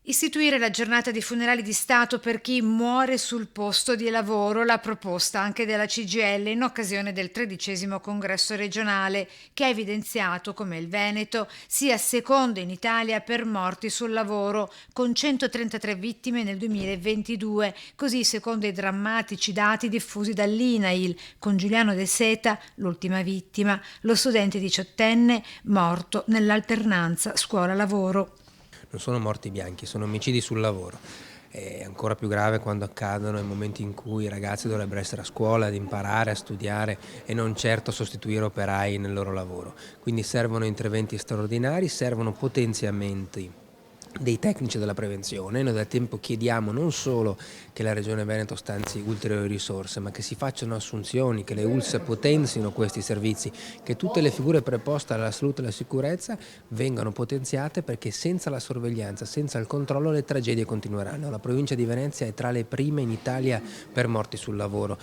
Istituire la giornata di funerali di Stato per chi muore sul posto di lavoro, la proposta anche della CGIL in occasione del 13° congresso regionale, che ha evidenziato come il Veneto sia secondo in Italia per morti sul lavoro, con 133 vittime nel 2022, così secondo i drammatici dati diffusi dall'INAIL, con Giuliano De Seta, l'ultima vittima, lo studente diciottenne morto nell'alternanza scuola-lavoro. Non sono morti bianchi, sono omicidi sul lavoro. È ancora più grave quando accadono nei momenti in cui i ragazzi dovrebbero essere a scuola, ad imparare, a studiare e non certo sostituire operai nel loro lavoro. Quindi servono interventi straordinari, servono potenziamenti dei tecnici della prevenzione. Noi da tempo chiediamo non solo che la Regione Veneto stanzi ulteriori risorse, ma che si facciano assunzioni, che le ULSS potenzino questi servizi, che tutte le figure preposte alla salute e alla sicurezza vengano potenziate, perché senza la sorveglianza, senza il controllo, le tragedie continueranno. La provincia di Venezia è tra le prime in Italia per morti sul lavoro.